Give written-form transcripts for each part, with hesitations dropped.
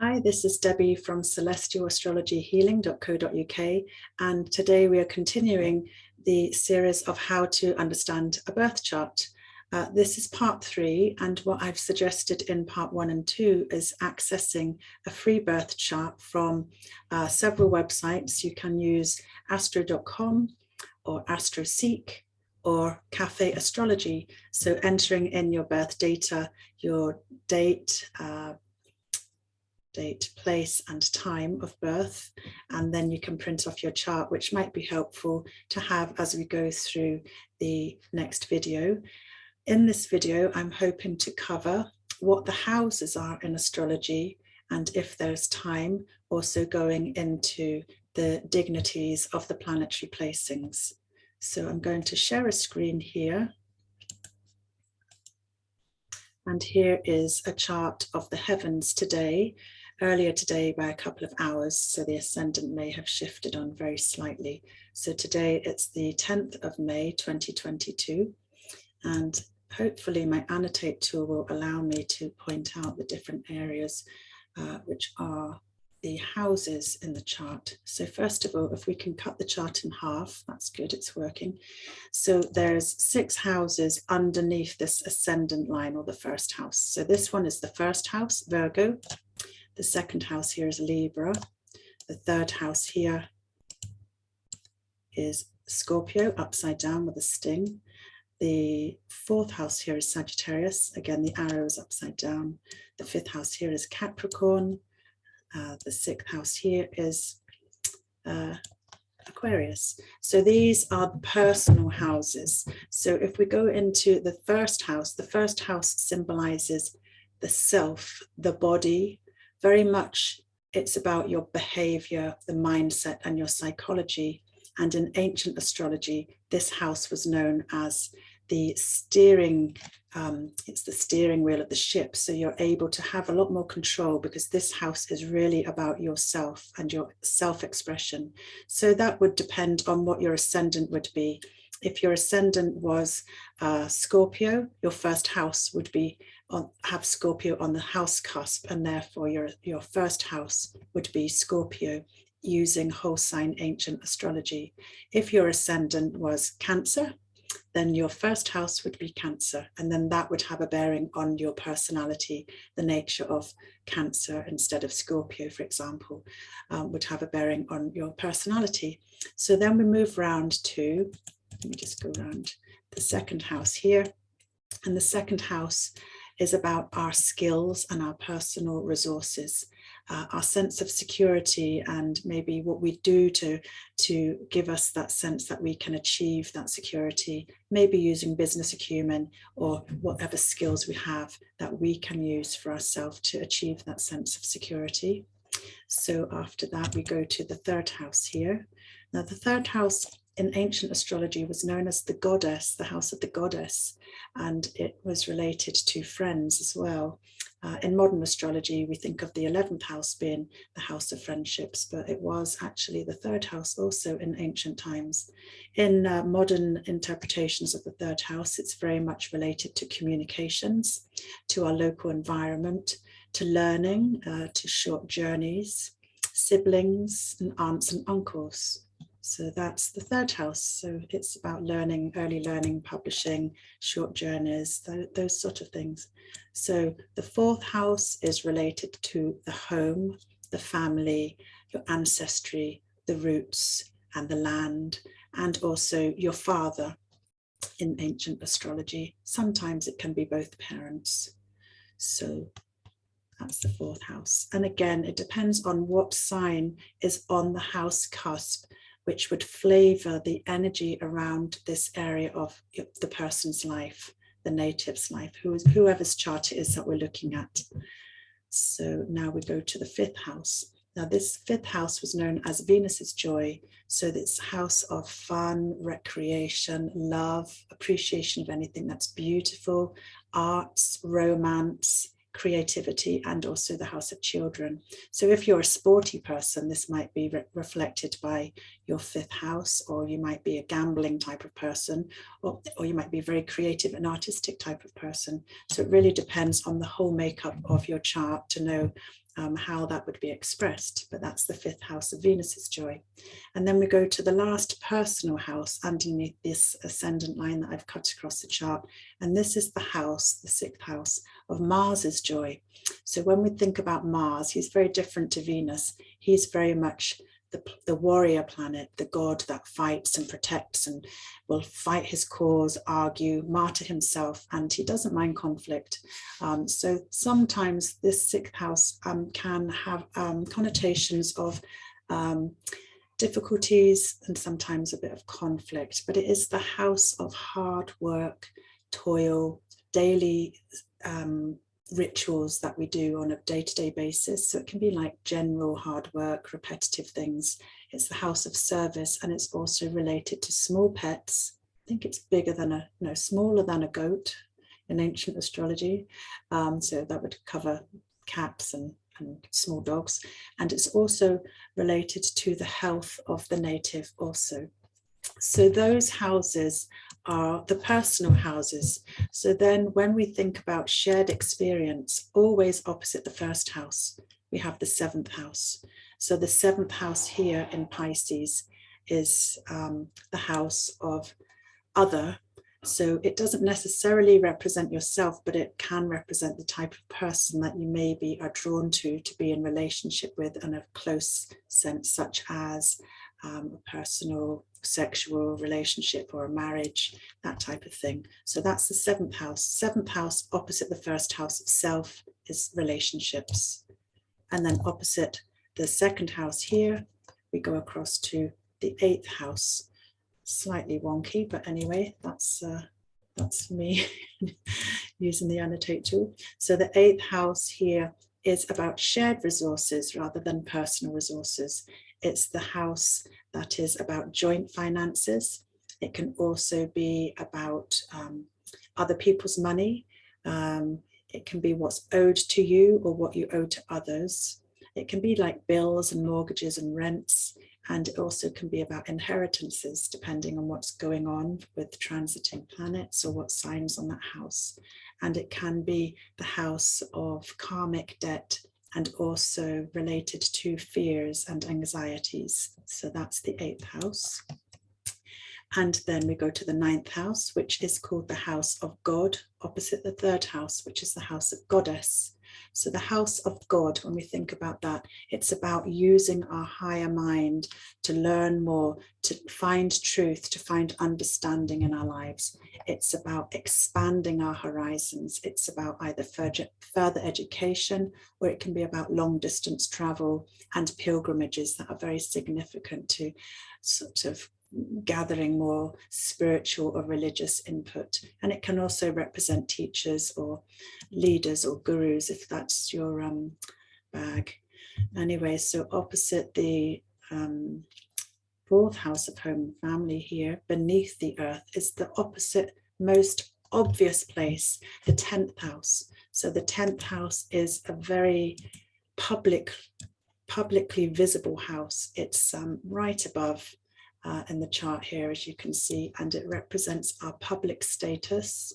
Hi, this is Debbie from celestialastrologyhealing.co.uk, and today we are continuing the series of how to understand a birth chart. This is part 3, and what I've suggested in part 1 and 2 is accessing a free birth chart from several websites. You can use astro.com or AstroSeek or Cafe Astrology. So entering in your birth data, your date, place and time of birth, and then you can print off your chart, which might be helpful to have as we go through the next video. In this video, I'm hoping to cover what the houses are in astrology, and if there's time, also going into the dignities of the planetary placings. So I'm going to share a screen here. And here is a chart of the heavens today, earlier today by a couple of hours, so the ascendant may have shifted on very slightly. So today it's the 10th of May 2022, and hopefully my annotate tool will allow me to point out the different areas which are the houses in the chart. So first of all, if we can cut the chart in half, that's good, it's working. So there's 6 houses underneath this ascendant line, or the first house. So this one is the first house, Virgo. The second house here is Libra. The third house here is Scorpio, upside down with a sting. The fourth house here is Sagittarius. Again, the arrow is upside down. The fifth house here is Capricorn. The sixth house here is Aquarius. So these are personal houses. So if we go into the first house symbolizes the self, the body. Very much it's about your behavior, the mindset, and your psychology. And in ancient astrology, this house was known as the steering, it's the steering wheel of the ship. So you're able to have a lot more control, because this house is really about yourself and your self-expression. So that would depend on what your ascendant would be. If your ascendant was Scorpio, your first house would be have Scorpio on the house cusp, and therefore your first house would be Scorpio, using whole sign ancient astrology. If your ascendant was Cancer, then your first house would be Cancer, and then that would have a bearing on your personality. The nature of Cancer instead of Scorpio, for example, would have a bearing on your personality. So then we move round to, let me just go around the second house here, and the second house is about our skills and our personal resources, our sense of security, and maybe what we do to give us that sense that we can achieve that security, maybe using business acumen or whatever skills we have that we can use for ourselves to achieve that sense of security. So after that, we go to the third house here. Now, the third house in ancient astrology was known as the goddess, the house of the goddess, and it was related to friends as well. In modern astrology, we think of the 11th house being the house of friendships, but it was actually the third house also in ancient times. In modern interpretations of the third house, it's very much related to communications, to our local environment, to learning, to short journeys, siblings, and aunts and uncles. So that's the third house. So it's about learning, early learning, publishing, short journeys, those sort of things. So the fourth house is related to the home, the family, your ancestry, the roots, and the land, and also your father in ancient astrology. Sometimes it can be both parents. So that's the fourth house. And again, it depends on what sign is on the house cusp, which would flavor the energy around this area of the person's life, the native's life, whoever's chart it is that we're looking at. So now we go to the fifth house. Now this fifth house was known as Venus's joy. So it's house of fun, recreation, love, appreciation of anything that's beautiful, arts, romance, creativity, and also the house of children. So if you're a sporty person, this might be reflected by your fifth house, or you might be a gambling type of person, or you might be a very creative and artistic type of person. So it really depends on the whole makeup of your chart to know how that would be expressed. But that's the 5th house of Venus's joy. And then we go to the last personal house underneath this ascendant line that I've cut across the chart. And this is the house, the 6th house of Mars's joy. So when we think about Mars, he's very different to Venus. He's very much the warrior planet, the god that fights and protects and will fight his cause, argue, martyr himself, and he doesn't mind conflict. So sometimes this 6th house can have connotations of difficulties and sometimes a bit of conflict, but it is the house of hard work, toil, daily rituals that we do on a day-to-day basis. So it can be like general hard work, repetitive things. It's the house of service, and it's also related to small pets. I think it's bigger than smaller than a goat in ancient astrology. So that would cover cats and small dogs. And it's also related to the health of the native also. So those houses are the personal houses. So then when we think about shared experience, always opposite the 1st house, we have the 7th house. So the 7th house here in Pisces is the house of other. So it doesn't necessarily represent yourself, but it can represent the type of person that you maybe are drawn to be in relationship with in a close sense, such as a personal sexual relationship or a marriage, that type of thing. So that's the 7th house. 7th house opposite the 1st house of self is relationships. And then opposite the 2nd house here, we go across to the 8th house. Slightly wonky, but anyway, that's me using the annotate tool. So the 8th house here is about shared resources rather than personal resources. It's the house that is about joint finances. It can also be about other people's money. It can be what's owed to you or what you owe to others. It can be like bills and mortgages and rents. And it also can be about inheritances, depending on what's going on with transiting planets or what signs on that house. And it can be the house of karmic debt and also related to fears and anxieties. So that's the 8th house. And then we go to the 9th house, which is called the house of God, opposite the 3rd house, which is the house of goddess. So the house of God, when we think about that, it's about using our higher mind to learn more, to find truth, to find understanding in our lives. It's about expanding our horizons. It's about either further education, or it can be about long distance travel and pilgrimages that are very significant to sort of gathering more spiritual or religious input. And it can also represent teachers or leaders or gurus, if that's your bag. Anyway, so opposite the 4th house of home and family here, beneath the earth, is the opposite most obvious place, the 10th house. So the 10th house is a very publicly visible house. It's right above in the chart here, as you can see, and it represents our public status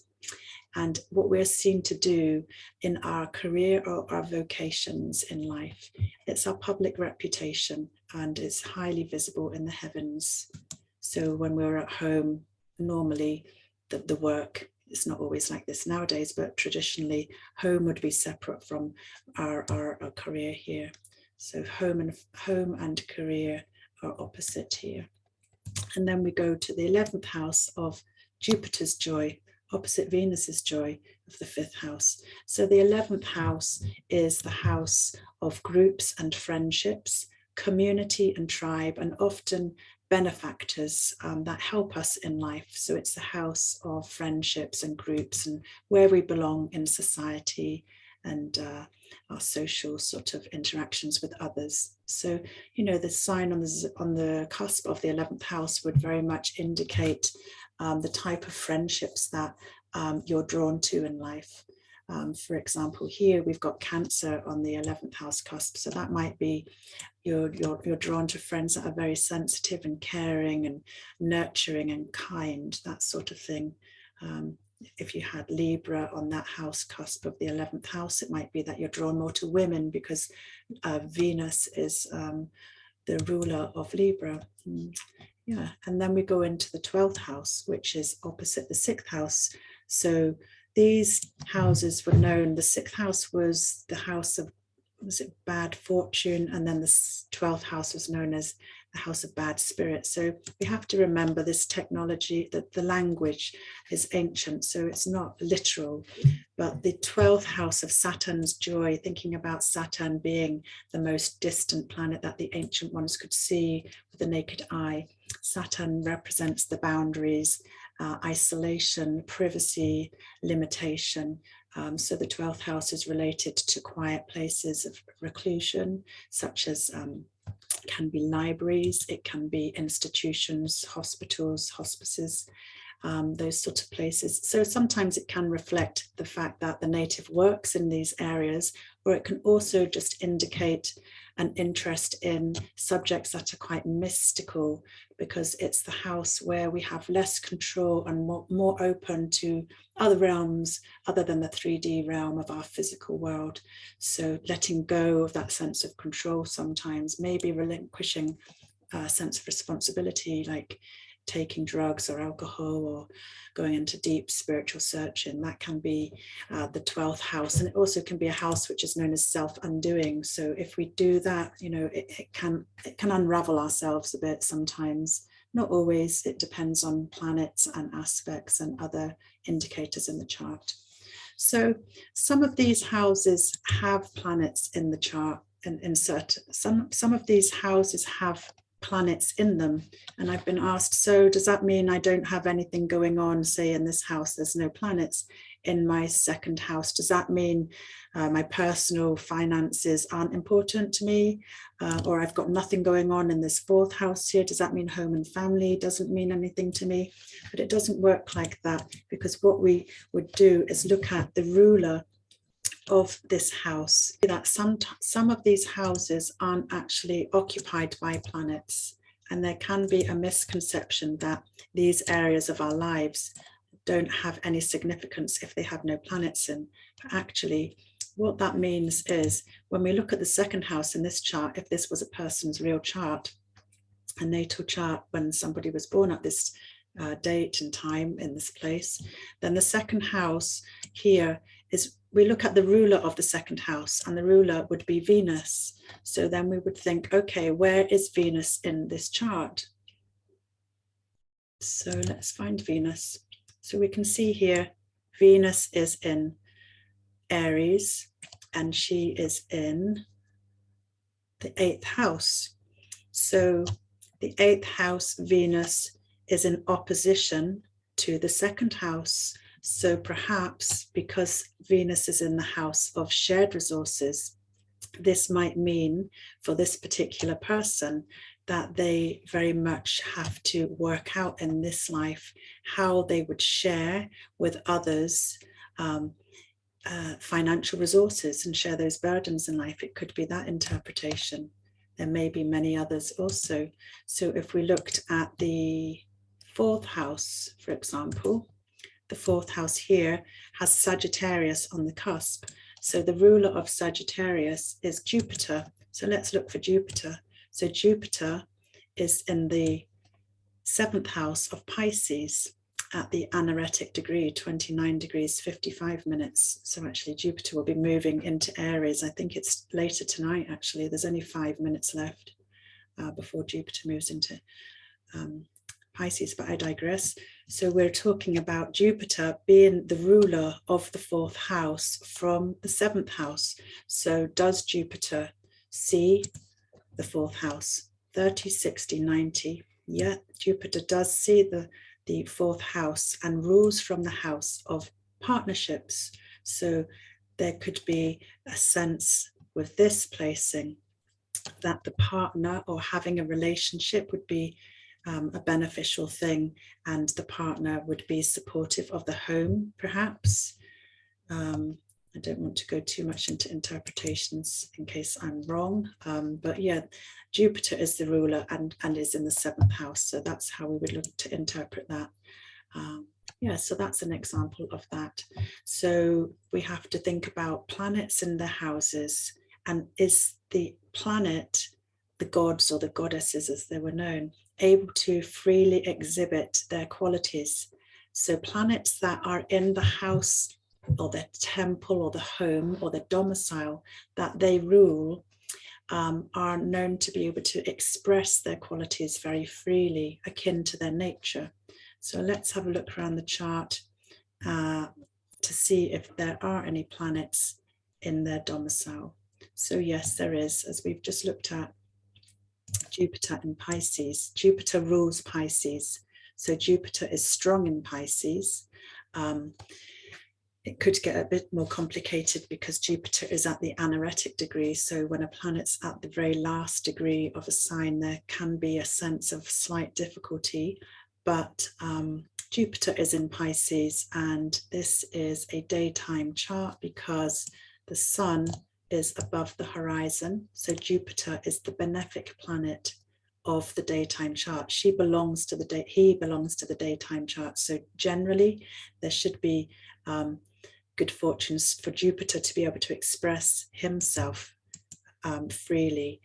and what we're seen to do in our career or our vocations in life. It's our public reputation, and it's highly visible in the heavens. So when we're at home, normally the work, it's not always like this nowadays, but traditionally home would be separate from our career here. So home and career are opposite here. And then we go to the 11th house of Jupiter's joy, opposite Venus's joy of the 5th house. So the 11th house is the house of groups and friendships, community and tribe, and often benefactors that help us in life. So it's the house of friendships and groups and where we belong in society and our social sort of interactions with others. So, you know, the sign on the cusp of the 11th house would very much indicate the type of friendships that you're drawn to in life. For example, here we've got Cancer on the 11th house cusp. So that might be you're drawn to friends that are very sensitive and caring and nurturing and kind, that sort of thing. if you had Libra on that house cusp of the 11th house, it might be that you're drawn more to women because Venus is the ruler of Libra. Yeah, and then we go into the 12th house, which is opposite the 6th house. So these houses were known, the 6th house was the house of, was it bad fortune? And then the 12th house was known as the house of bad spirit. So we have to remember this technology, that the language is ancient, so it's not literal, but the 12th house of Saturn's joy, thinking about Saturn being the most distant planet that the ancient ones could see with the naked eye. Saturn represents the boundaries, isolation, privacy, limitation. So the 12th house is related to quiet places of reclusion, such as can be libraries, it can be institutions, hospitals, hospices, those sort of places. So sometimes it can reflect the fact that the native works in these areas, or it can also just indicate an interest in subjects that are quite mystical, because it's the house where we have less control and more open to other realms other than the 3D realm of our physical world. So letting go of that sense of control sometimes, maybe relinquishing a sense of responsibility, like taking drugs or alcohol or going into deep spiritual searching. That can be the 12th house. And it also can be a house which is known as self-undoing. So if we do that, you know, it can unravel ourselves a bit sometimes. Not always, it depends on planets and aspects and other indicators in the chart. So some of these houses have planets in the chart, and insert some of these houses have planets in them. And I've been asked, so does that mean I don't have anything going on, say in this house there's no planets? In my second house, does that mean my personal finances aren't important to me, or I've got nothing going on in this fourth house here? Does that mean home and family doesn't mean anything to me? But it doesn't work like that, because what we would do is look at the ruler of this house, that some of these houses aren't actually occupied by planets, and there can be a misconception that these areas of our lives don't have any significance if they have no planets in. But actually, what that means is, when we look at the second house in this chart, if this was a person's real chart, a natal chart, when somebody was born at this date and time in this place, then the second house here is, we look at the ruler of the second house, and the ruler would be Venus. So then we would think, okay, where is Venus in this chart? So let's find Venus. So we can see here, Venus is in Aries, and she is in the 8th house. So the 8th house Venus is in opposition to the second house. So perhaps because Venus is in the house of shared resources, this might mean for this particular person that they very much have to work out in this life how they would share with others financial resources and share those burdens in life. It could be that interpretation. There may be many others also. So if we looked at the 4th house, for example, the 4th house here has Sagittarius on the cusp. So the ruler of Sagittarius is Jupiter. So let's look for Jupiter. So Jupiter is in the 7th house of Pisces at the anaretic degree, 29 degrees, 55 minutes. So actually Jupiter will be moving into Aries. I think it's later tonight, actually. There's only 5 minutes left before Jupiter moves into Pisces, but I digress. So we're talking about Jupiter being the ruler of the 4th house from the 7th house. So does Jupiter see the 4th house? 30, 60, 90. Yeah, Jupiter does see the 4th house and rules from the house of partnerships. So there could be a sense with this placing that the partner or having a relationship would be a beneficial thing, and the partner would be supportive of the home, perhaps. I don't want to go too much into interpretations in case I'm wrong, but yeah, Jupiter is the ruler and is in the 7th house, so that's how we would look to interpret that. Yeah, so that's an example of that. So we have to think about planets in their houses, and is the planet, the gods or the goddesses as they were known, able to freely exhibit their qualities? So planets that are in the house or the temple or the home or the domicile that they rule are known to be able to express their qualities very freely, akin to their nature. So let's have a look around the chart to see if there are any planets in their domicile. So yes, there is, as we've just looked at, Jupiter in Pisces. Jupiter rules Pisces. So Jupiter is strong in Pisces. It could get a bit more complicated because Jupiter is at the anaretic degree. So when a planet's at the very last degree of a sign, there can be a sense of slight difficulty. But Jupiter is in Pisces, and this is a daytime chart because the sun is above the horizon. So Jupiter is the benefic planet of the daytime chart. He belongs to the daytime chart. So generally, there should be good fortunes for Jupiter to be able to express himself freely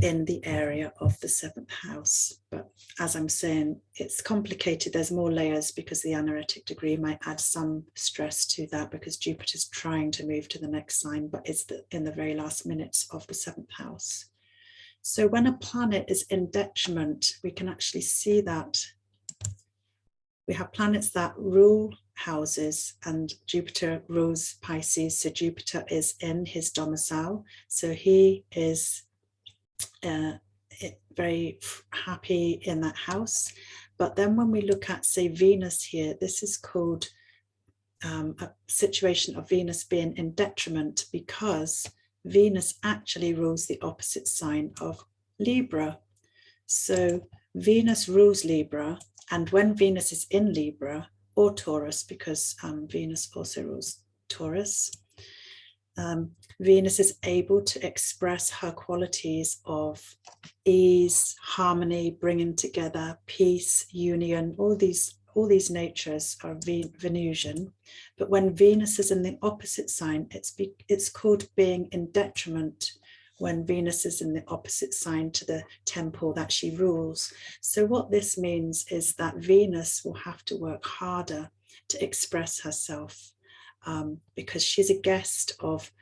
in the area of the 7th house. But as I'm saying, it's complicated. There's more layers because the anaretic degree might add some stress to that because Jupiter's trying to move to the next sign, but it's in the very last minutes of the 7th house. So when a planet is in detriment, we can actually see that we have planets that rule houses, and Jupiter rules Pisces. So Jupiter is in his domicile. So he is very happy in that house. But then when we look at, say, Venus here, this is called a situation of Venus being in detriment because Venus actually rules the opposite sign of Libra. So Venus rules Libra, and when Venus is in Libra or Taurus, because Venus also rules Taurus, Venus is able to express her qualities of ease, harmony, bringing together, peace, union. All these natures are Venusian. But when Venus is in the opposite sign, it's called being in detriment when Venus is in the opposite sign to the temple that she rules. So what this means is that Venus will have to work harder to express herself because she's a guest of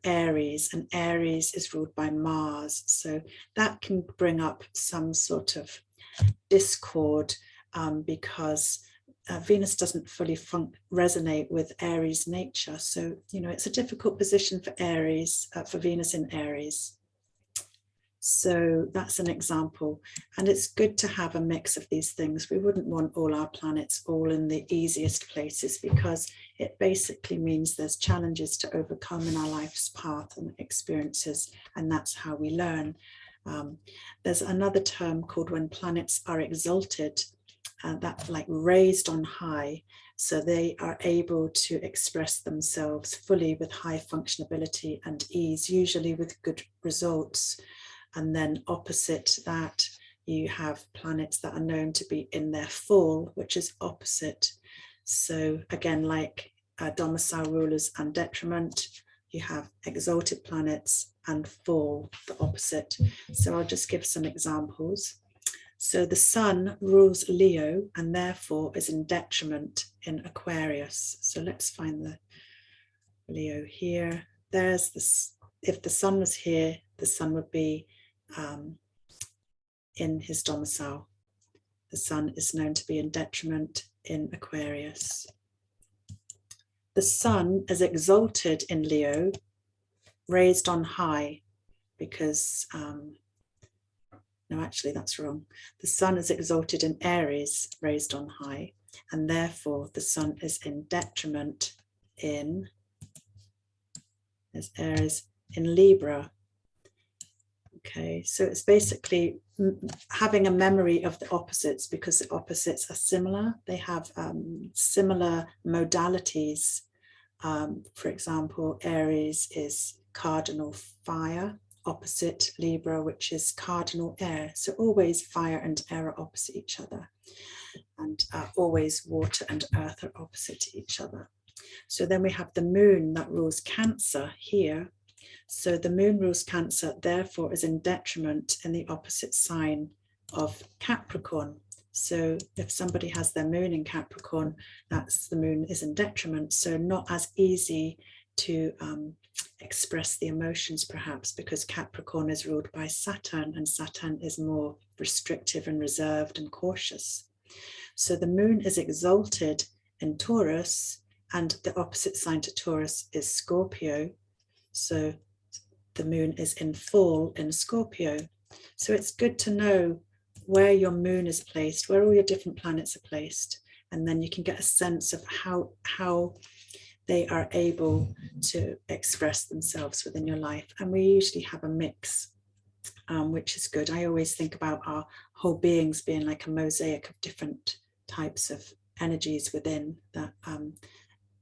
Aries, and Aries is ruled by Mars. So that can bring up some sort of discord because Venus doesn't fully resonate with Aries nature. So, it's a difficult position for Aries, for Venus in Aries. So that's an example. And it's good to have a mix of these things. We wouldn't want all our planets all in the easiest places because it basically means there's challenges to overcome in our life's path and experiences. And that's how we learn. There's another term called when planets are exalted, that like raised on high. So they are able to express themselves fully with high functionability and ease, usually with good results. And then opposite that, you have planets that are known to be in their fall, which is opposite. So again, like domicile rulers and detriment, you have exalted planets and fall, the opposite. So I'll just give some examples. So the sun rules Leo and therefore is in detriment in Aquarius. So let's find the Leo here. There's this. If the sun was here, the sun would be in his domicile. The sun is known to be in detriment in Aquarius. The sun is exalted in Leo, raised on high, because no, actually that's wrong. The sun is exalted in Aries, raised on high, and therefore the sun is in detriment in, as Aries, in Libra. Okay, so it's basically having a memory of the opposites because the opposites are similar. They have similar modalities. For example, Aries is cardinal fire, opposite Libra, which is cardinal air. So always fire and air are opposite each other. and always water and earth are opposite to each other. So then we have the moon that rules Cancer here. So the moon rules Cancer, therefore is in detriment in the opposite sign of Capricorn. So if somebody has their moon in Capricorn, that's the moon is in detriment. So not as easy to express the emotions perhaps, because Capricorn is ruled by Saturn, and Saturn is more restrictive and reserved and cautious. So the moon is exalted in Taurus, and the opposite sign to Taurus is Scorpio. So the moon is in full in Scorpio. So it's good to know where your moon is placed, where all your different planets are placed, and then you can get a sense of how they are able to express themselves within your life. And we usually have a mix, which is good. I always think about our whole beings being like a mosaic of different types of energies within that.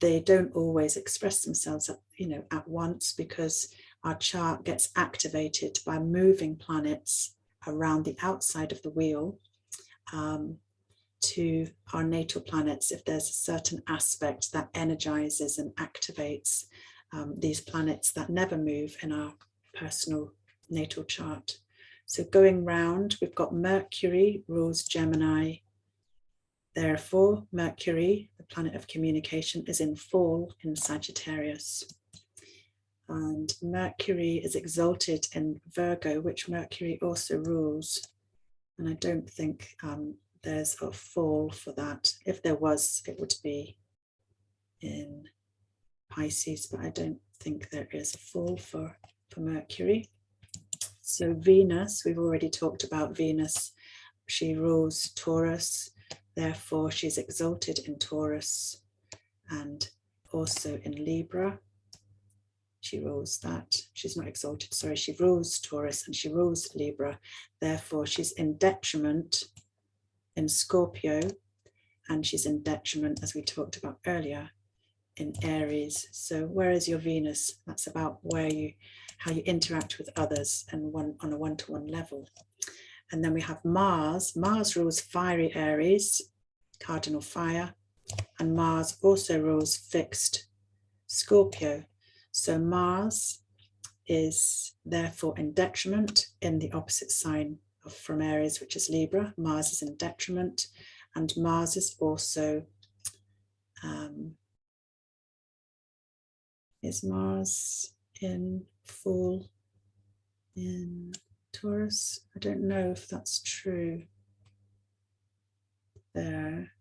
They don't always express themselves at once, because our chart gets activated by moving planets around the outside of the wheel to our natal planets. If there's a certain aspect that energizes and activates these planets that never move in our personal natal chart. So going round, we've got Mercury rules Gemini. Therefore, Mercury, the planet of communication, is in full in Sagittarius. And Mercury is exalted in Virgo, which Mercury also rules. And I don't think there's a fall for that. If there was, it would be in Pisces, but I don't think there is a fall for Mercury. So Venus, we've already talked about Venus. She rules Taurus. Therefore, she's exalted in Taurus and also in Libra. She rules that. She's not exalted, sorry. She rules Taurus and she rules Libra. Therefore, she's in detriment in Scorpio, and she's in detriment, as we talked about earlier, in Aries. So where is your Venus? That's about how you interact with others and on a one-to-one level. And then we have Mars. Mars rules fiery Aries, cardinal fire, and Mars also rules fixed Scorpio. So Mars is therefore in detriment in the opposite sign from Aries, which is Libra. Mars is in detriment, and Mars is also, is Mars in full in Taurus? I don't know if that's true there.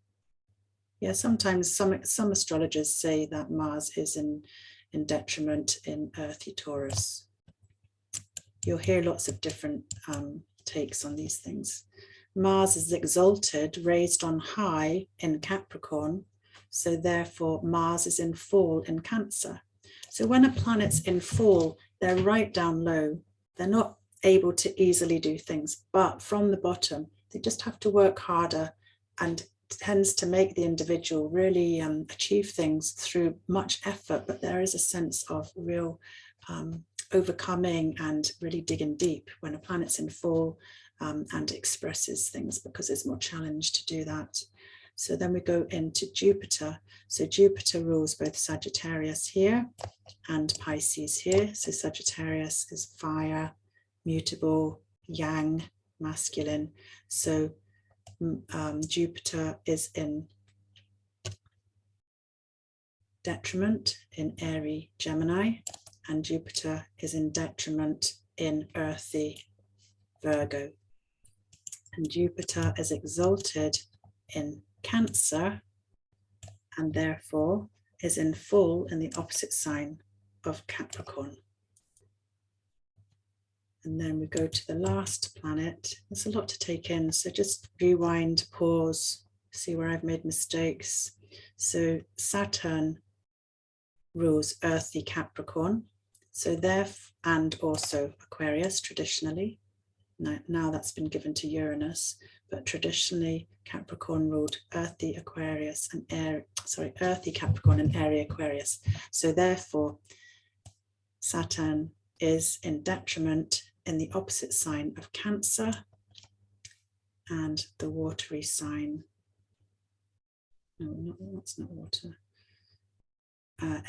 Yeah, sometimes some astrologers say that Mars is in detriment in earthy Taurus. You'll hear lots of different takes on these things. Mars is exalted, raised on high in Capricorn, so therefore Mars is in full in Cancer. So when a planet's in full, they're right down low. They're not able to easily do things, but from the bottom, they just have to work harder, and tends to make the individual really achieve things through much effort. But there is a sense of real overcoming and really digging deep when a planet's in full and expresses things, because there's more challenge to do that. So then we go into Jupiter. So Jupiter rules both Sagittarius here and Pisces here. So Sagittarius is fire, mutable, yang, masculine. So Jupiter is in detriment in airy Gemini, and Jupiter is in detriment in earthy Virgo. And Jupiter is exalted in Cancer, and therefore is in full in the opposite sign of Capricorn. And then we go to the last planet. There's a lot to take in, so just rewind, pause, see where I've made mistakes. So Saturn rules earthy Capricorn, so and also Aquarius traditionally. Now that's been given to Uranus, but traditionally Capricorn ruled earthy Aquarius and earthy Capricorn and airy Aquarius. So therefore Saturn is in detriment in the opposite sign of Cancer and the watery sign No, that's not water.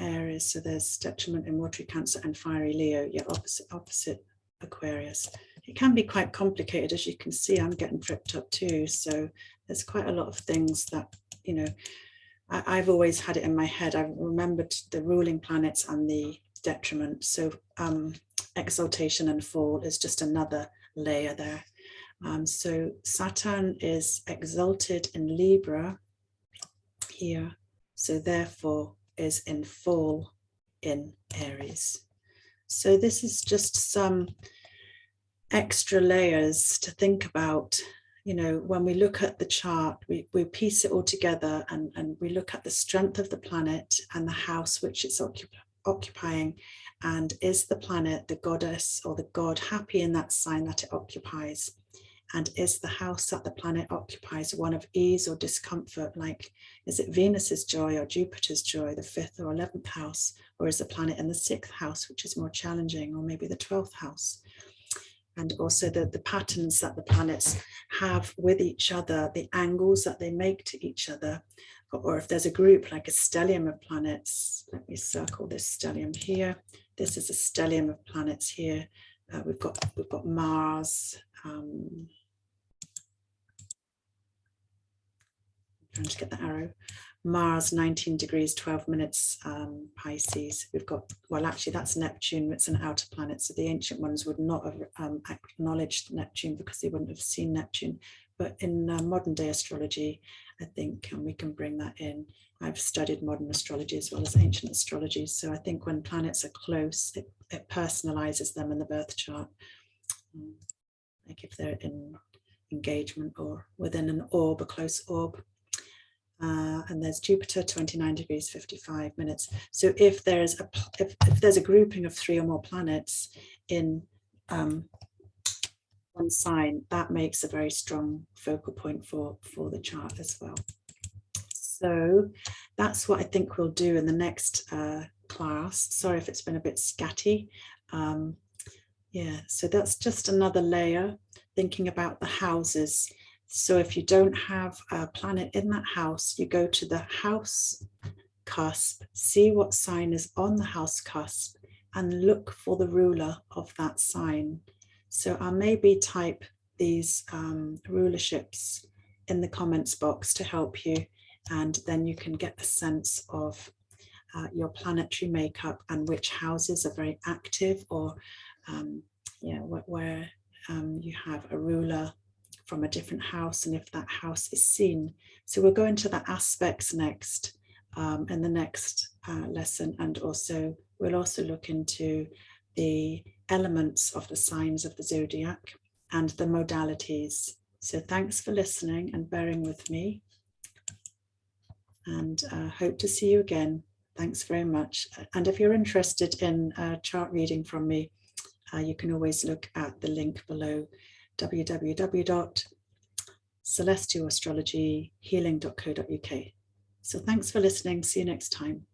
Aries, so there's detriment in watery Cancer and fiery Leo. Yeah, opposite Aquarius. It can be quite complicated, as you can see. I'm getting tripped up too. So there's quite a lot of things that, you know, I've always had it in my head. I've remembered the ruling planets and the detriment. So exaltation and fall is just another layer there. So Saturn is exalted in Libra here. So therefore is in fall in Aries. So this is just some extra layers to think about. You know, when we look at the chart, we piece it all together, and we look at the strength of the planet and the house which it's occupying, and is the planet, the goddess or the god, happy in that sign that it occupies, and is the house that the planet occupies one of ease or discomfort, like is it Venus's joy or Jupiter's joy, the 5th or 11th house, or is the planet in the 6th house, which is more challenging, or maybe the 12th house. And also the patterns that the planets have with each other, the angles that they make to each other, or if there's a group like a stellium of planets. Let me circle this stellium here. This is a stellium of planets here. We've got Mars. Trying to get the arrow. Mars 19 degrees 12 minutes Pisces. We've got, well, actually that's Neptune. It's an outer planet, so the ancient ones would not have acknowledged Neptune because they wouldn't have seen Neptune. But in modern day astrology, I think, and we can bring that in. I've studied modern astrology as well as ancient astrology, so I think when planets are close, it personalizes them in the birth chart, like if they're in engagement or within an orb, a close orb. And there's Jupiter 29 degrees 55 minutes. So if there's a grouping of 3 or more planets in one sign, that makes a very strong focal point for the chart as well. So that's what I think we'll do in the next class. Sorry if it's been a bit scatty. Yeah, so that's just another layer, thinking about the houses. So if you don't have a planet in that house, you go to the house cusp, see what sign is on the house cusp, and look for the ruler of that sign. So I'll maybe type these rulerships in the comments box to help you, and then you can get a sense of your planetary makeup and which houses are very active, or where you have a ruler from a different house, and if that house is seen. So we'll go into the aspects next in the next lesson, and also we'll also look into the elements of the signs of the zodiac and the modalities. So thanks for listening and bearing with me, and hope to see you again. Thanks very much. And if you're interested in chart reading from me, you can always look at the link below, www.celestialastrologyhealing.co.uk. So thanks for listening. See you next time.